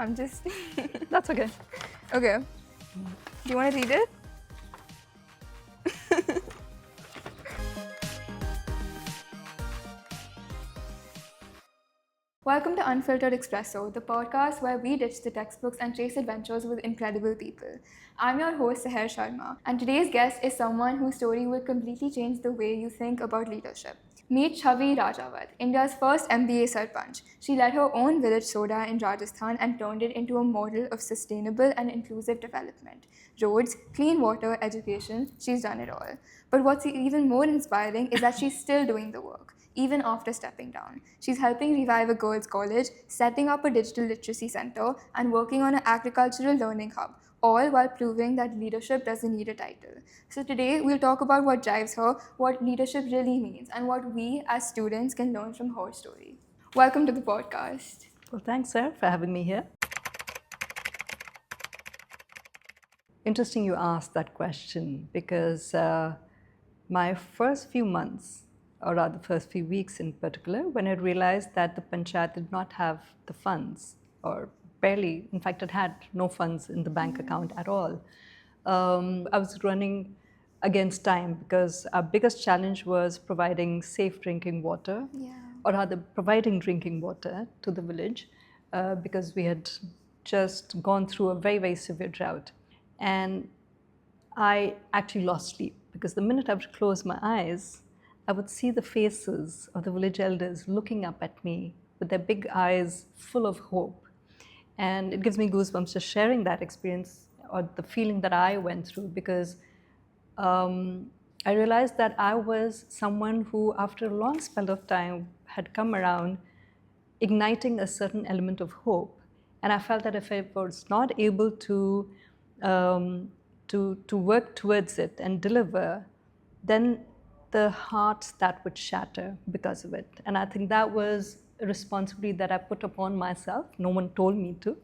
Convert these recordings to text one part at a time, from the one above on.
I'm just... That's okay. Okay. Do you want to read it? Welcome to Unfiltered Espresso, the podcast where we ditch the textbooks and chase adventures with incredible people. I'm your host, Chhavi Rajawat, and today's guest is someone whose story will completely change the way you think about leadership. Meet Chhavi Rajawat, India's first MBA Sarpanch. She led her own village soda in Rajasthan and turned it into a model of sustainable and inclusive development. Roads, clean water, education, she's done it all. But what's even more inspiring is that she's still doing the work, even after stepping down. She's helping revive a girls' college, setting up a digital literacy center, and working on an agricultural learning hub, all while proving that leadership doesn't need a title. So today, we'll talk about what drives her, what leadership really means, and what we as students can learn from her story. Welcome to the podcast. Well, thanks, Sarah, for having me here. Interesting you asked that question because my first few months, or rather first few weeks in particular, when I realized that the panchayat did not have the funds, or barely, in fact it had no funds in the bank account at all. I was running against time because our biggest challenge was providing safe drinking water, or rather providing drinking water to the village because we had just gone through a very, very severe drought. And I actually lost sleep because the minute I would close my eyes, I would see the faces of the village elders looking up at me with their big eyes full of hope. And it gives me goosebumps just sharing that experience or the feeling that I went through because I realized that I was someone who, after a long spell of time, had come around igniting a certain element of hope. And I felt that if I was not able to work towards it and deliver, then the heart that would shatter because of it. And I think that was a responsibility that I put upon myself. No one told me to,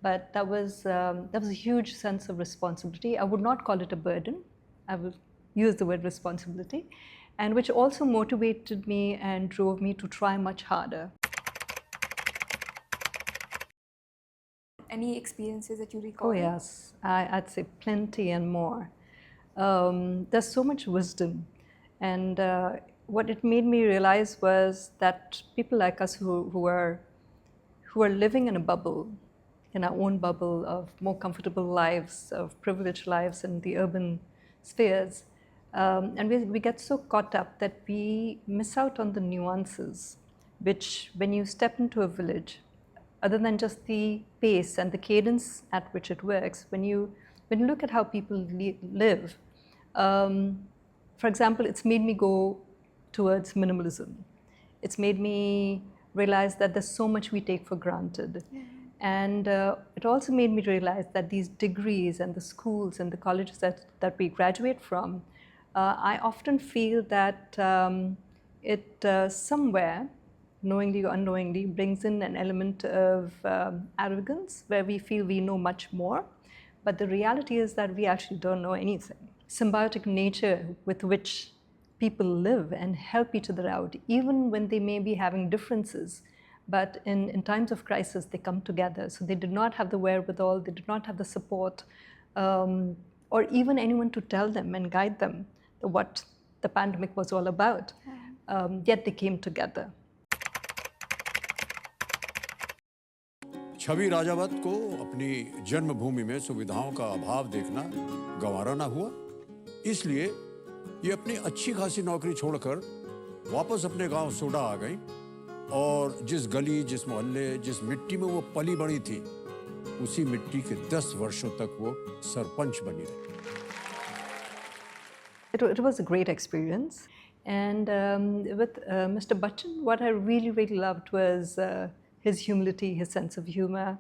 but that was a huge sense of responsibility. I would not call it a burden. I will use the word responsibility, and which also motivated me and drove me to try much harder. Any experiences that you recall? Oh yes, I'd say plenty and more. There's so much wisdom. And what it made me realize was that people like us who are living in a bubble, in our own bubble of more comfortable lives, of privileged lives in the urban spheres, and we get so caught up that we miss out on the nuances, which when you step into a village, other than just the pace and the cadence at which it works, when you look at how people live, for example, it's made me go towards minimalism. It's made me realize that there's so much we take for granted. And it also made me realize that these degrees and the schools and the colleges that we graduate from, I often feel that it somewhere, knowingly or unknowingly, brings in an element of arrogance where we feel we know much more. But the reality is that we actually don't know anything. Symbiotic nature with which people live and help each other out, even when they may be having differences. But in times of crisis, they come together. So they did not have the wherewithal, they did not have the support, or even anyone to tell them and guide them what the pandemic was all about. Yet they came together. छवि राजावत को अपनी जन्मभूमि में सुविधाओं का अभाव देखना गंवारा ना हुआ, इसलिए ये अपनी अच्छी खासी नौकरी छोड़कर वापस अपने गांव सोडा आ गई और जिस गली, जिस मोहल्ले, जिस मिट्टी में वो पली बड़ी थी, उसी मिट्टी के 10 वर्षों तक वो सरपंच बनी रही. It was a great experience. And with Mr. Bachchan, what I really, really loved was his humility, his sense of humor,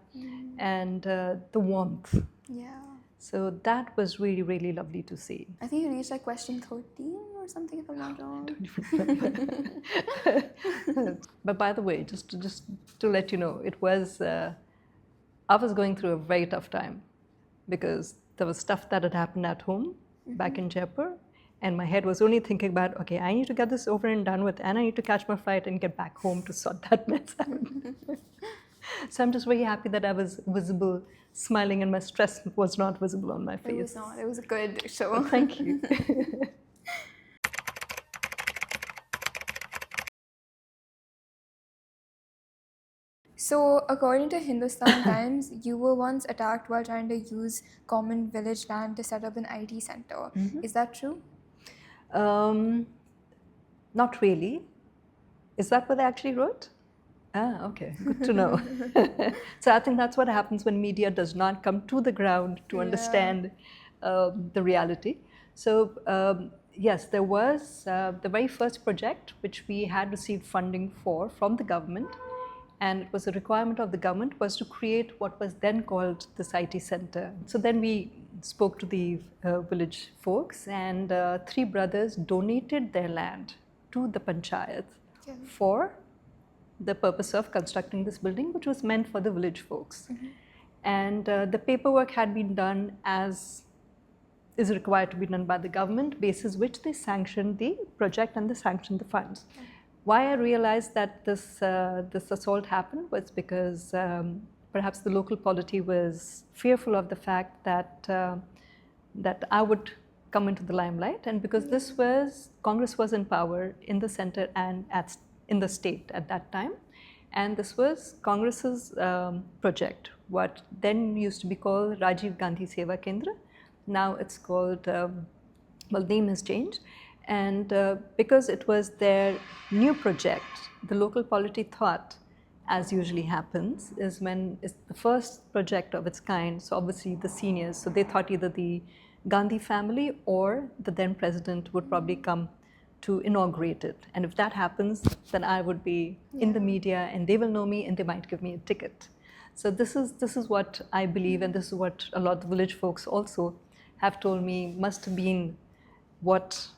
and the warmth. Yeah. So that was really, really lovely to see. I think you reached like question 13 or something, if I'm not wrong. But by the way, just to let you know, it was, I was going through a very tough time because there was stuff that had happened at home back in Jaipur. And my head was only thinking about, okay, I need to get this over and done with, and I need to catch my flight and get back home to sort that mess out. So I'm just very happy that I was visible, smiling, and my stress was not visible on my face. It was not. It was a good show. Thank you. So, according to Hindustan Times, you were once attacked while trying to use common village land to set up an IT center. Is that true? Not really. Is that what they actually wrote? Ah, okay, good to know. So I think that's what happens when media does not come to the ground to understand the reality. So yes, there was the very first project which we had received funding for from the government, and it was a requirement of the government was to create what was then called this IT center. So then we spoke to the village folks, and three brothers donated their land to the panchayat for the purpose of constructing this building, which was meant for the village folks. And the paperwork had been done as is required to be done by the government, basis which they sanctioned the project and they sanctioned the funds. Why I realized that this assault happened was because perhaps the local polity was fearful of the fact that that I would come into the limelight, and because this was Congress was in power in the center and in the state at that time, and this was Congress's project, what then used to be called Rajiv Gandhi Seva Kendra. Now it's called, well, name has changed, and because it was their new project, the local polity thought, as usually happens, is when it's the first project of its kind, so obviously the seniors, so they thought either the Gandhi family or the then president would probably come to inaugurate it. And if that happens, then I would be in the media and they will know me and they might give me a ticket. So this is what I believe, and this is what a lot of the village folks also have told me must have been what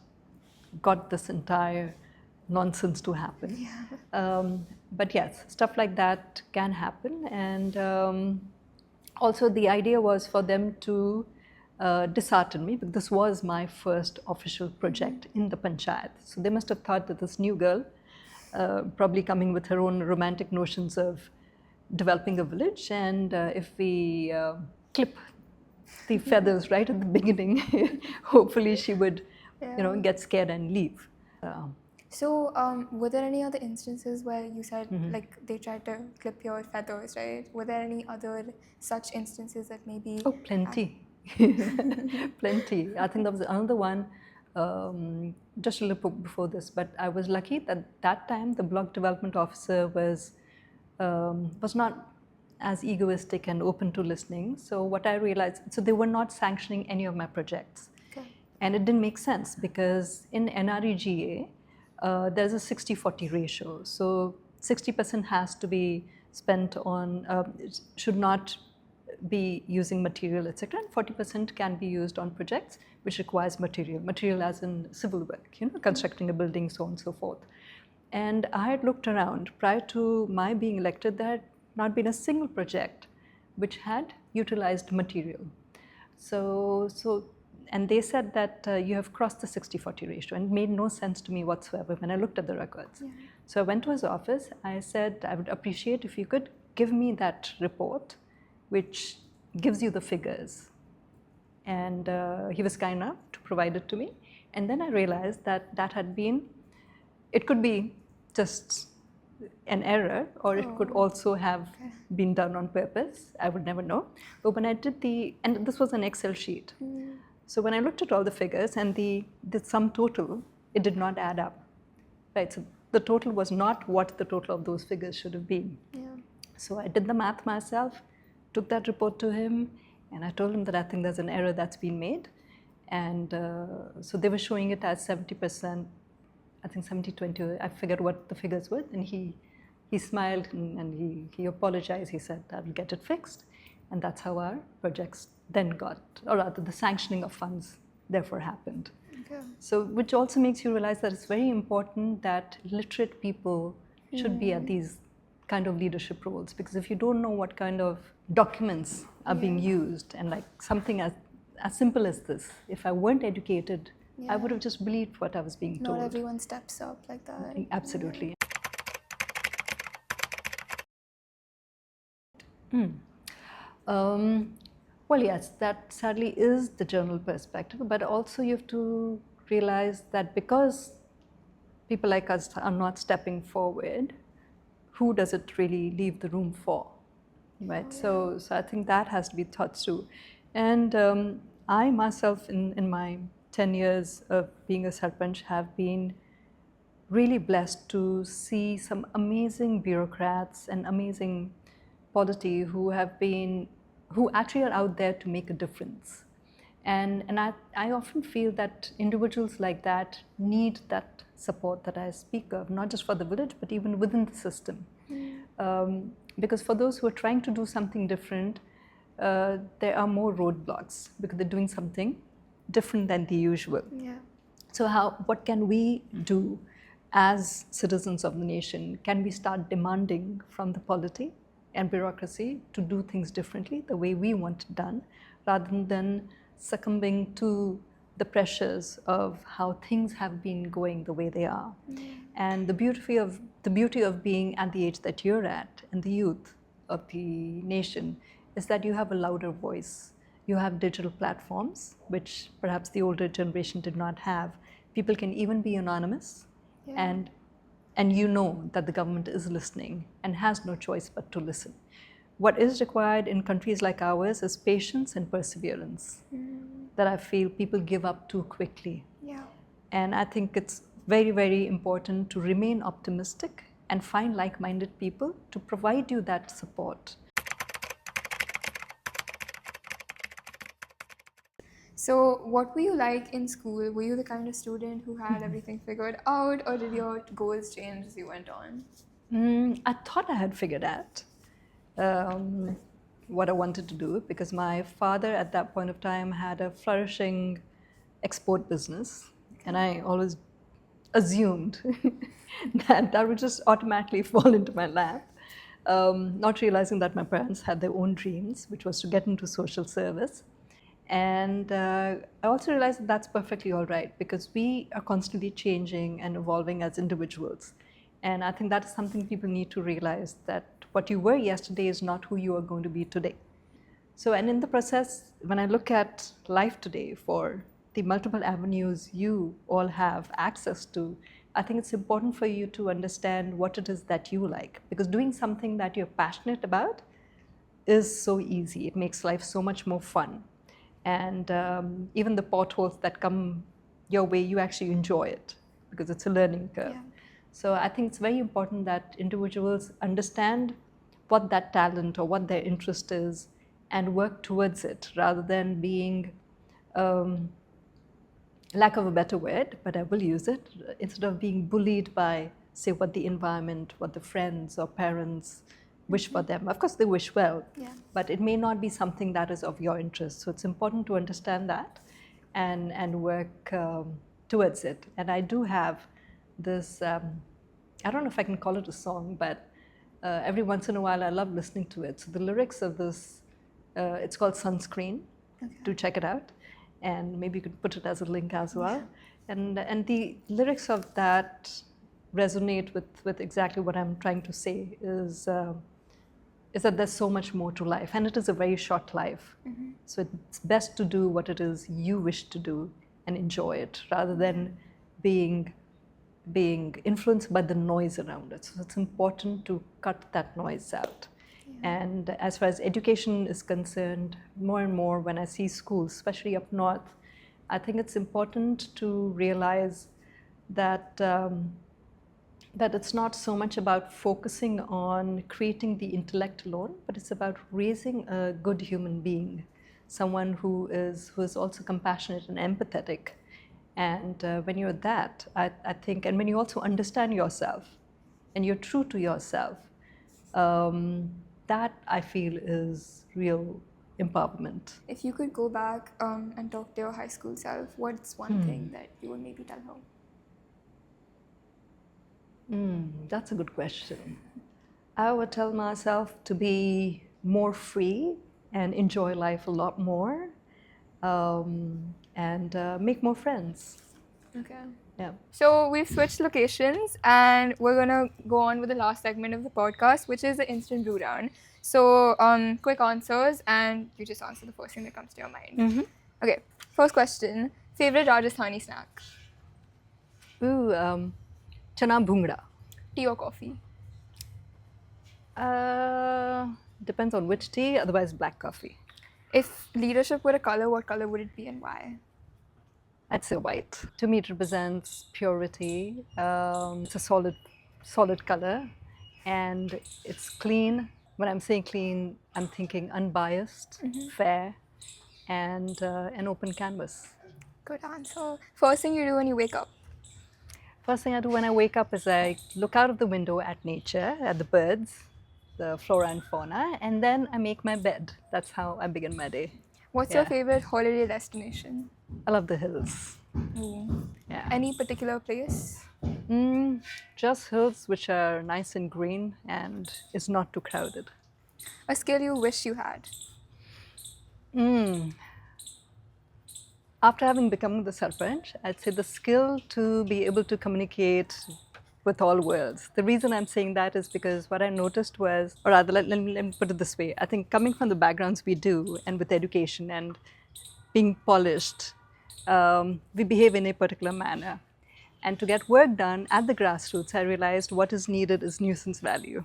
got this entire nonsense to happen. But yes, stuff like that can happen. And also the idea was for them to dishearten me, because this was my first official project in the panchayat. So they must have thought that this new girl, probably coming with her own romantic notions of developing a village, and if we clip the feathers right at the beginning, hopefully she would, get scared and leave. So, were there any other instances where you said like they tried to clip your feathers, right? Were there any other such instances that maybe? Oh, plenty. Plenty. I think there was another one just a little before this, but I was lucky that that time the block development officer was not as egoistic and open to listening. So what I realized, so they were not sanctioning any of my projects. And it didn't make sense because in NREGA, there's a 60-40 ratio. So 60% has to be spent on, should not be using material, etc. And 40% can be used on projects which requires material as in civil work, constructing a building, so on and so forth. And I had looked around prior to my being elected, there had not been a single project which had utilized material. And they said that you have crossed the 60-40 ratio, and it made no sense to me whatsoever when I looked at the records. So I went to his office. I said, I would appreciate if you could give me that report which gives you the figures. And he was kind enough to provide it to me. And then I realized that that had been, it could be just an error, or it could also have been done on purpose. I would never know. But when I did and this was an Excel sheet. So when I looked at all the figures and the sum total, it did not add up, right? So the total was not what the total of those figures should have been. So I did the math myself, took that report to him, and I told him that I think there's an error that's been made. And so they were showing it as 70%, I think 70-20, I forget what the figures were. And he smiled and he apologized. He said, I will get it fixed. And that's how our projects then got, or rather the sanctioning of funds therefore happened. So which also makes you realize that it's very important that literate people should be at these kind of leadership roles, because if you don't know what kind of documents are being used, and like something as simple as this, if I weren't educated, I would have just believed what I was being told. Not everyone steps up like that. Absolutely. Um, well, yes, that sadly is the journal perspective, but also you have to realize that because people like us are not stepping forward, who does it really leave the room for, right? So I think that has to be thought through. And I myself, in my 10 years of being a Sarpanch, have been really blessed to see some amazing bureaucrats and amazing polity who actually are out there to make a difference. And I often feel that individuals like that need that support that I speak of, not just for the village, but even within the system. Because for those who are trying to do something different, there are more roadblocks because they're doing something different than the usual. Yeah. So what can we do as citizens of the nation? Can we start demanding from the polity and bureaucracy to do things differently, the way we want it done, rather than succumbing to the pressures of how things have been going the way they are? And the beauty of being at the age that you're at, and the youth of the nation, is that you have a louder voice. You have digital platforms, which perhaps the older generation did not have. People can even be anonymous, and you know that the government is listening and has no choice but to listen. What is required in countries like ours is patience and perseverance that I feel people give up too quickly. Yeah. And I think it's very, very important to remain optimistic and find like-minded people to provide you that support. So, what were you like in school? Were you the kind of student who had everything figured out, or did your goals change as you went on? I thought I had figured out what I wanted to do, because my father at that point of time had a flourishing export business, and I always assumed that would just automatically fall into my lap, not realizing that my parents had their own dreams, which was to get into social service. And I also realized that that's perfectly all right, because we are constantly changing and evolving as individuals. And I think that is something people need to realize, that what you were yesterday is not who you are going to be today. So, and in the process, when I look at life today, for the multiple avenues you all have access to, I think it's important for you to understand what it is that you like, because doing something that you're passionate about is so easy. It makes life so much more fun. And even the potholes that come your way, you actually enjoy it because it's a learning curve. Yeah. So I think it's very important that individuals understand what that talent or what their interest is and work towards it, rather than being, lack of a better word, but I will use it, instead of being bullied by, say, what the environment, what the friends or parents wish for them. Of course, they wish well, but it may not be something that is of your interest. So it's important to understand that and work towards it. And I do have this, I don't know if I can call it a song, but every once in a while I love listening to it. So the lyrics of this, it's called Sunscreen. Do check it out. And maybe you could put it as a link as well. And the lyrics of that resonate with exactly what I'm trying to say, is that there's so much more to life, and it is a very short life. So it's best to do what it is you wish to do and enjoy it, rather than being influenced by the noise around it. So it's important to cut that noise out. And as far as education is concerned, more and more when I see schools, especially up north, I think it's important to realize that that it's not so much about focusing on creating the intellect alone, but it's about raising a good human being, someone who is also compassionate and empathetic. And when you're that, I think, and when you also understand yourself and you're true to yourself, that I feel is real empowerment. If you could go back and talk to your high school self, what's one thing that you would maybe tell her? That's a good question. I would tell myself to be more free and enjoy life a lot more, and make more friends. Okay. Yeah. So we've switched locations and we're gonna go on with the last segment of the podcast, which is the instant brew round. So, quick answers, and you just answer the first thing that comes to your mind. Okay, first question. Favorite Rajasthani snack? Ooh, chana bhungra. Tea or coffee? Depends on which tea, otherwise black coffee. If leadership were a color, what color would it be and why? I'd say white. To me, it represents purity. It's a solid color, and it's clean. When I'm saying clean, I'm thinking unbiased, fair, and an open canvas. Good answer. First thing you do when you wake up? First thing I do when I wake up is I look out of the window at nature, at the birds, the flora and fauna, and then I make my bed. That's how I begin my day. What's your favorite holiday destination? I love the hills. Ooh. Yeah. Any particular place? Just hills which are nice and green and is not too crowded. A skill you wish you had? After having become the Sarpanch, I'd say the skill to be able to communicate with all worlds. The reason I'm saying that is because what I noticed was, or rather, let me put it this way. I think coming from the backgrounds we do and with education and being polished, we behave in a particular manner. And to get work done at the grassroots, I realized what is needed is nuisance value.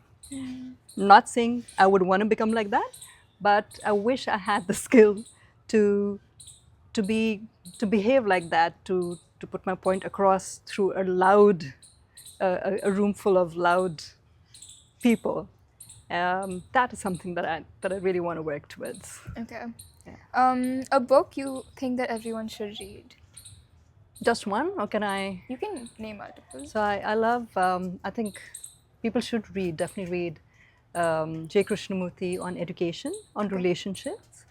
Not saying I would want to become like that, but I wish I had the skill to behave like that, to put my point across through a room full of loud people. That is something that I really want to work towards. Okay. Yeah. A book you think that everyone should read? Just one, or can I? You can name multiple. So I love, I think people should definitely read J. Krishnamurti on education, on relationships.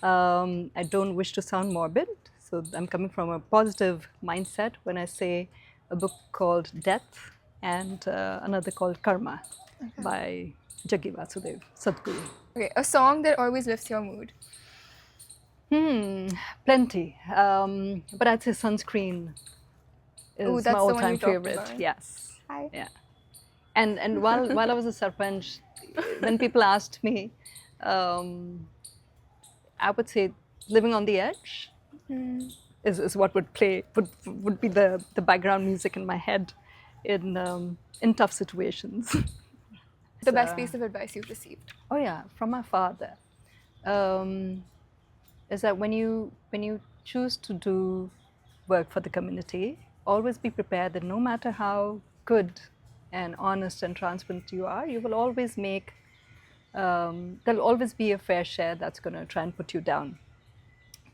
I don't wish to sound morbid, so I'm coming from a positive mindset when I say a book called Death and another called Karma by Jaggi Vasudev Sadhguru. Okay, a song that always lifts your mood? Plenty, but I'd say Sunscreen is my all-time favorite. Yes. Hi. Yeah. And while I was a Sarpanch, when people asked me, I would say Living on the Edge is what would be the background music in my head in tough situations. The best piece of advice you've received? Oh yeah, from my father. Is that when you choose to do work for the community, always be prepared that no matter how good and honest and transparent you are, you will always make, there'll always be a fair share that's going to try and put you down.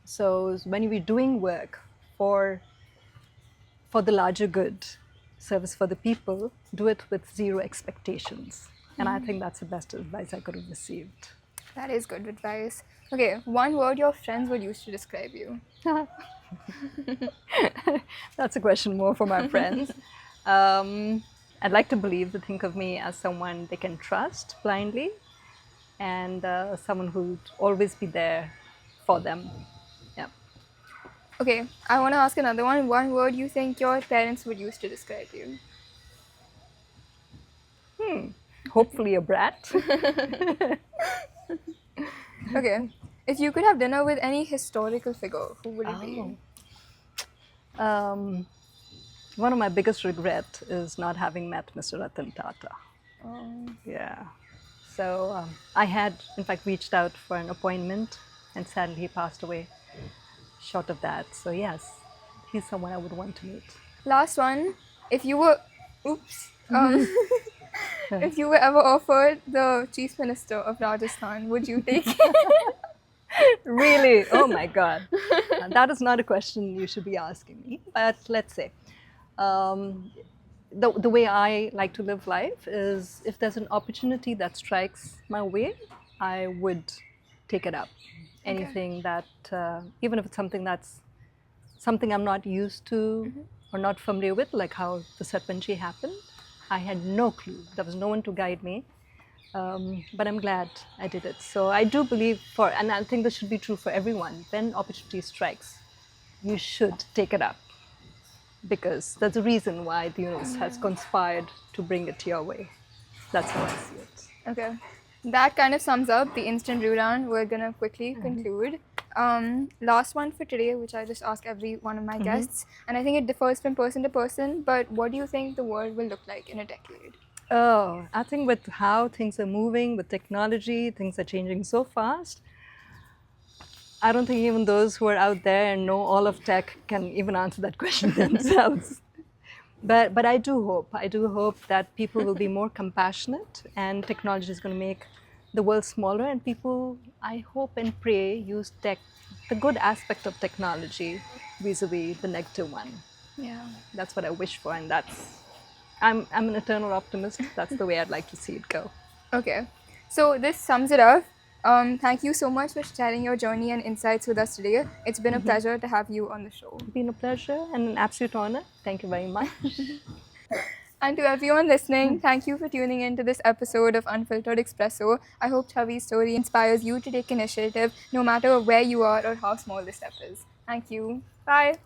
So when you're doing work for the larger good, service for the people, do it with zero expectations. And I think that's the best advice I could have received. That is good advice. Okay, one word your friends would use to describe you? That's a question more for my friends. I'd like to believe, to think of me as someone they can trust blindly and someone who'd always be there for them. Yeah. Okay, I want to ask another one. One word you think your parents would use to describe you? Hopefully a brat. Okay, if you could have dinner with any historical figure, who would it be? One of my biggest regrets is not having met Mr. Ratan Tata. Yeah. So I had, in fact, reached out for an appointment, and sadly he passed away short of that. So yes, he's someone I would want to meet. Last one. If you were, if you were ever offered the Chief Minister of Rajasthan, would you take it? Really? Oh my God. That is not a question you should be asking me. But let's say, the way I like to live life is if there's an opportunity that strikes my way, I would take it up. Anything that, even if it's something that's something I'm not used to or not familiar with, like how the Sarpanchi happened, I had no clue. There was no one to guide me. But I'm glad I did it. So I do believe and I think this should be true for everyone, when opportunity strikes, you should take it up. Because there's a reason why the universe has conspired to bring it your way. That's how I see it. Okay. That kind of sums up the instant review round. We're gonna quickly conclude. Last one for today, which I just ask every one of my guests, and I think it differs from person to person. But what do you think the world will look like in a decade? Oh, I think with how things are moving, with technology, things are changing so fast. I don't think even those who are out there and know all of tech can even answer that question themselves. But I do hope that people will be more compassionate, and technology is going to make the world smaller, and people, I hope and pray, use tech, the good aspect of technology, vis-a-vis the negative one. Yeah. That's what I wish for, and I'm an eternal optimist. That's the way I'd like to see it go. Okay. So this sums it up. Thank you so much for sharing your journey and insights with us today. It's been a pleasure to have you on the show. It's been a pleasure and an absolute honor. Thank you very much. And to everyone listening, thank you for tuning in to this episode of Unfiltered Espresso. I hope Chhavi's story inspires you to take initiative no matter where you are or how small the step is. Thank you. Bye.